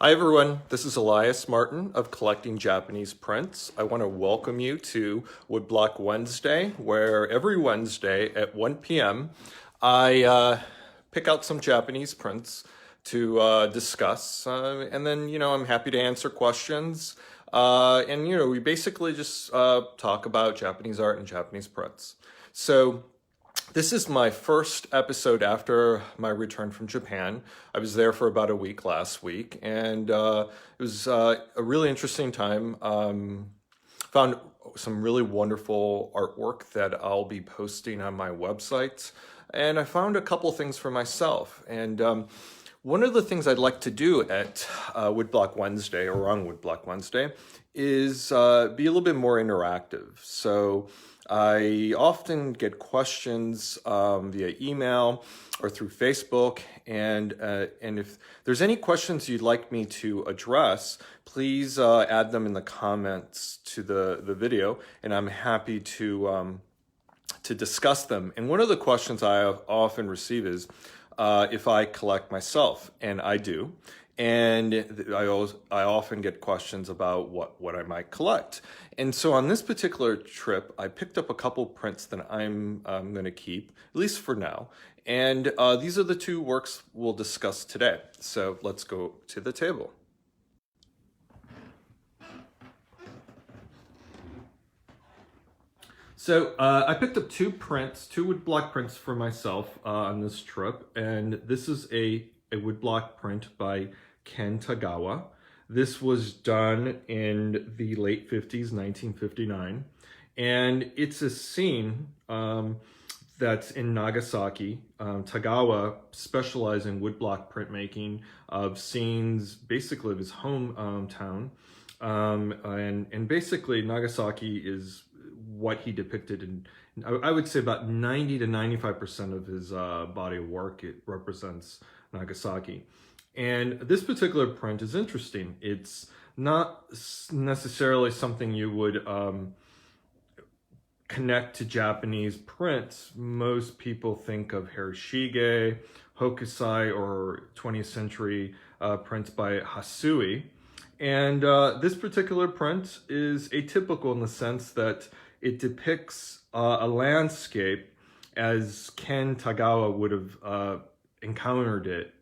Hi everyone, this is Elias Martin of Collecting Japanese Prints. I want to welcome you to Woodblock Wednesday, where every Wednesday at 1 p.m. I pick out some Japanese prints to discuss, and then, I'm happy to answer questions. We basically just talk about Japanese art and Japanese prints. So, this is my first episode after my return from Japan. I was there for about a week last week, and it was a really interesting time. Found some really wonderful artwork that I'll be posting on my website, and I found a couple things for myself. And one of the things I'd like to do at Woodblock Wednesday, or on Woodblock Wednesday, is be a little bit more interactive. So I often get questions via email or through Facebook, and if there's any questions you'd like me to address, please add them in the comments to the video, and I'm happy to discuss them. And one of the questions I often receive is if I collect myself, and I do. And I often get questions about what I might collect. And so on this particular trip, I picked up a couple prints that I'm going to keep, at least for now. And these are the two works we'll discuss today. So let's go to the table. So I picked up two woodblock prints for myself on this trip. And this is a woodblock print by Ken Tagawa. This was done in the late 50s, 1959. And it's a scene that's in Nagasaki. Tagawa specialized in woodblock printmaking of scenes basically of his hometown. And basically Nagasaki is what he depicted in, I would say about 90 to 95% of his body of work, it represents Nagasaki. And this particular print is interesting. It's not necessarily something you would connect to Japanese prints. Most people think of Hiroshige, Hokusai, or 20th century prints by Hasui. And this particular print is atypical in the sense that it depicts a landscape as Ken Tagawa would have encountered it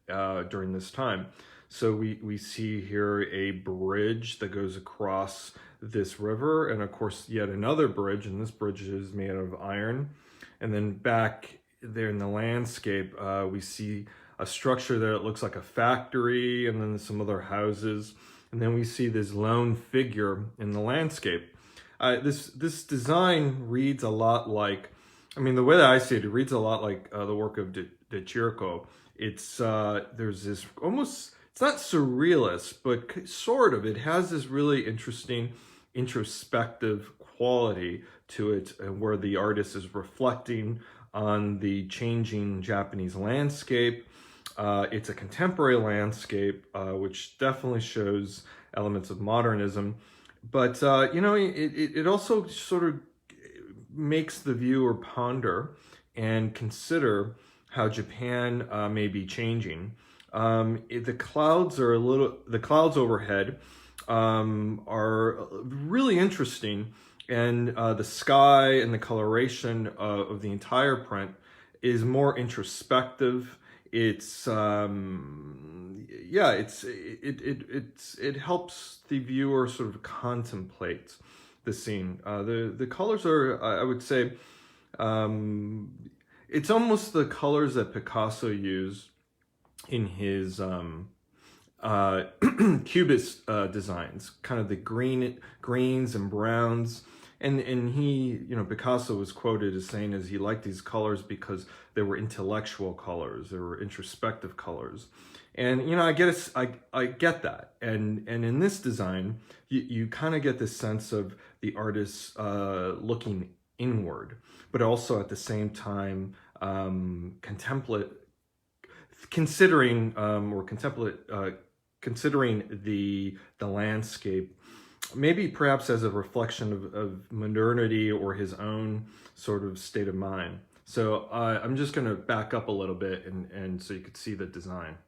during this time. So we see here a bridge that goes across this river, and of course yet another bridge, and this bridge is made out of iron. And then back there in the landscape, we see a structure there that looks like a factory, and then some other houses. And then we see this lone figure in the landscape. This design reads a lot like, the way that I see it, it reads a lot like the work of De Chirico. It's there's this almost, it's not surrealist, but sort of. It has this really interesting introspective quality to it, where the artist is reflecting on the changing Japanese landscape. It's a contemporary landscape, which definitely shows elements of modernism. But, it also sort of makes the viewer ponder and consider how Japan may be changing. The clouds overhead are really interesting, and the sky and the coloration of the entire print is more introspective. It helps the viewer sort of contemplate the scene. The colors are, I would say, it's almost the colors that Picasso used in his cubist designs, kind of the greens and browns. And he, Picasso was quoted as saying as he liked these colors because they were intellectual colors, they were introspective colors. And, I get that. And in this design, you kind of get this sense of the artist looking inward, but also at the same time considering the landscape, maybe perhaps as a reflection of modernity or his own sort of state of mind. So I'm just going to back up a little bit and so you could see the design.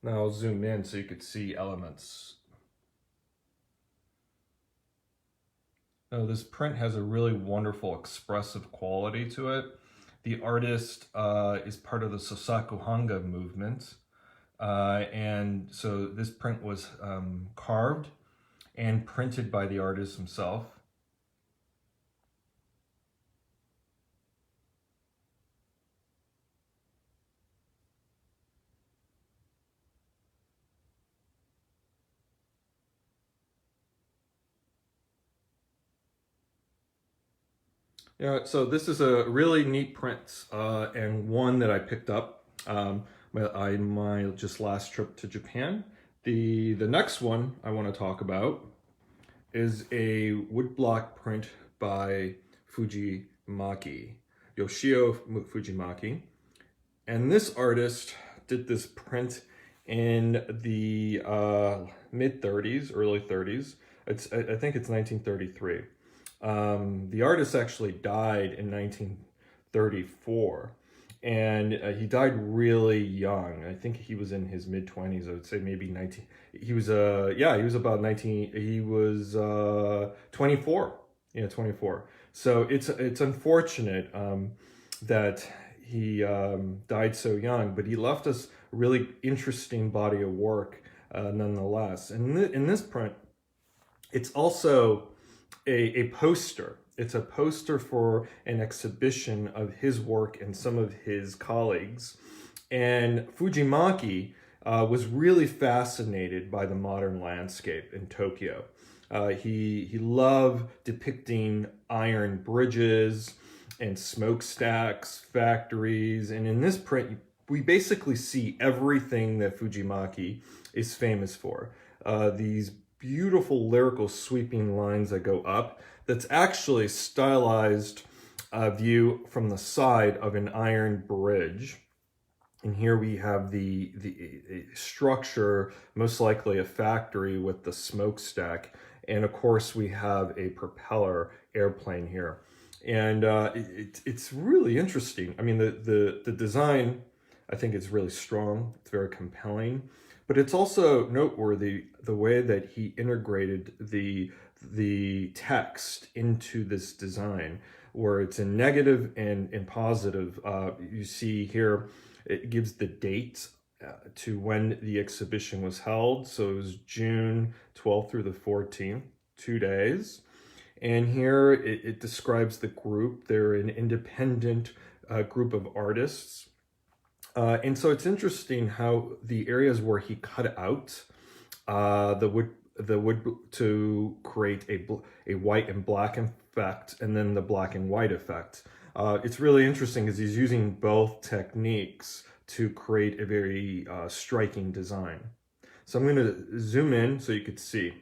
Now I'll zoom in so you could see elements. Now this print has a really wonderful expressive quality to it. The artist is part of the Sosaku-hanga movement. And so this print was carved and printed by the artist himself. Yeah, so this is a really neat print and one that I picked up my just last trip to Japan. The next one I want to talk about is a woodblock print by Fujimaki, Yoshio Fujimaki. And this artist did this print in the mid 30s, early 30s. I think it's 1933. The artist actually died in 1934, and he died really young. I think he was in his mid 20s. I would say maybe 19. He was he was about 19. He was 24. Yeah, 24. So it's unfortunate that he died so young, but he left us a really interesting body of work nonetheless. And in this print, it's also a poster. It's a poster for an exhibition of his work and some of his colleagues. And Fujimaki was really fascinated by the modern landscape in Tokyo. He loved depicting iron bridges and smokestacks, factories. And in this print, we basically see everything that Fujimaki is famous for. These beautiful lyrical sweeping lines that go up. That's actually a stylized view from the side of an iron bridge. And here we have the structure, most likely a factory with the smokestack. And of course we have a propeller airplane here. And it's really interesting. I mean, the design, I think it's really strong. It's very compelling. But it's also noteworthy the way that he integrated the text into this design, where it's in negative and in positive. You see here, it gives the date to when the exhibition was held. So it was June 12th through the 14th, 2 days. And here it describes the group. They're an independent group of artists. And so it's interesting how the areas where he cut out the wood to create a white and black effect, and then the black and white effect. It's really interesting because he's using both techniques to create a very striking design. So I'm going to zoom in so you could see.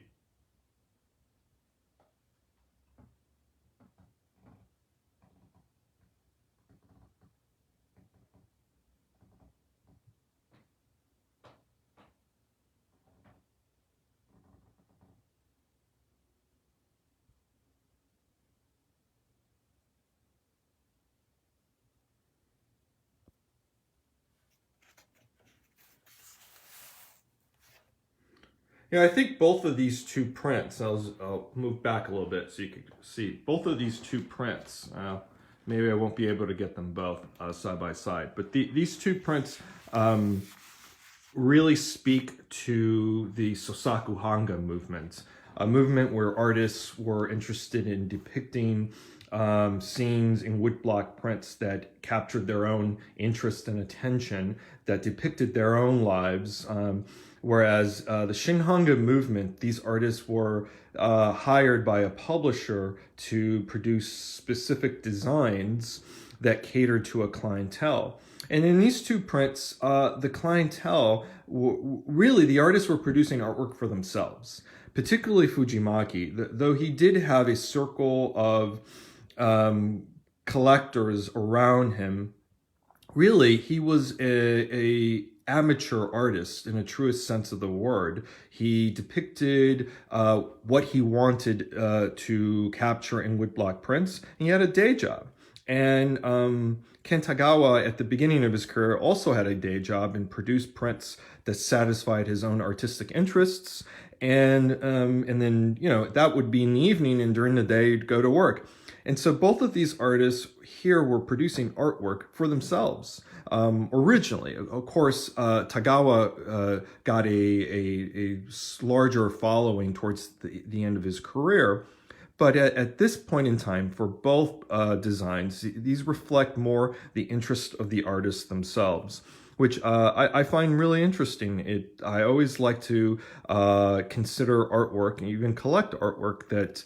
Yeah, I think both of these two prints, I'll move back a little bit so you can see, both of these two prints, maybe I won't be able to get them both side by side, but these two prints really speak to the Sosaku-hanga movement, a movement where artists were interested in depicting scenes in woodblock prints that captured their own interest and attention, that depicted their own lives. Whereas the Shinhanga movement, these artists were hired by a publisher to produce specific designs that catered to a clientele. And in these two prints, the clientele, really the artists were producing artwork for themselves, particularly Fujimaki, though he did have a circle of collectors around him. Really, he was a amateur artist in a truest sense of the word. He depicted what he wanted to capture in woodblock prints, and he had a day job. And Ken Tagawa, at the beginning of his career, also had a day job and produced prints that satisfied his own artistic interests. And then, that would be in the evening, and during the day, he'd go to work. And so both of these artists here were producing artwork for themselves. Originally, of course, Tagawa got a larger following towards the end of his career. But at this point in time, for both designs, these reflect more the interest of the artists themselves, which I find really interesting. I always like to consider artwork and even collect artwork that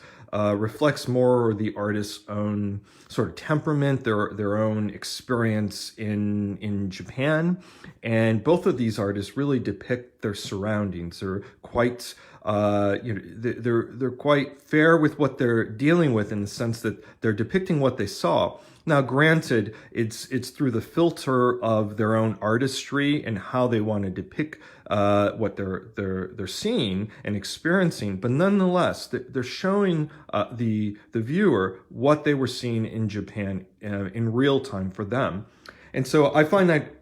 reflects more the artist's own sort of temperament, their own experience in Japan. And both of these artists really depict their surroundings. They're quite they're quite fair with what they're dealing with, in the sense that they're depicting what they saw. Now, granted, it's through the filter of their own artistry and how they want to depict what they're seeing and experiencing, but nonetheless, they're showing the viewer what they were seeing in Japan in real time for them. And so I find that,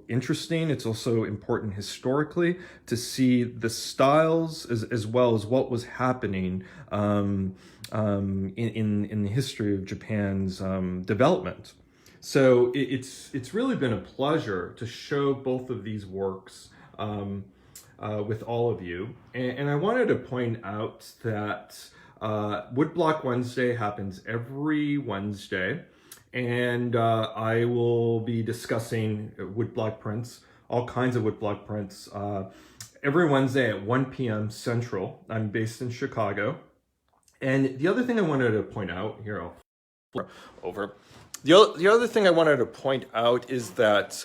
interesting. It's also important historically to see the styles as well as what was happening in the history of Japan's development. So it's really been a pleasure to show both of these works with all of you. And I wanted to point out that Woodblock Wednesday happens every Wednesday. And I will be discussing woodblock prints, all kinds of woodblock prints, every Wednesday at 1 p.m. Central. I'm based in Chicago. And the other thing I wanted to point out, here I'll flip over. The other thing I wanted to point out is that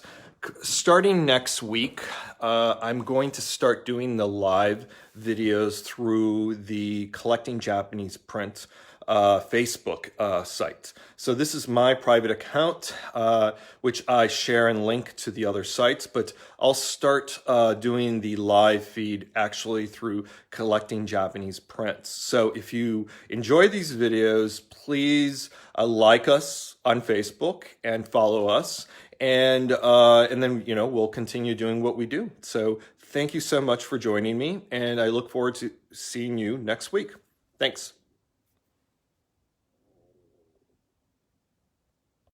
starting next week, I'm going to start doing the live videos through the Collecting Japanese Print Facebook site. So this is my private account, which I share and link to the other sites, but I'll start doing the live feed actually through Collecting Japanese Prints. So if you enjoy these videos, please like us on Facebook and follow us, and then we'll continue doing what we do. So thank you so much for joining me, and I look forward to seeing you next week. Thanks.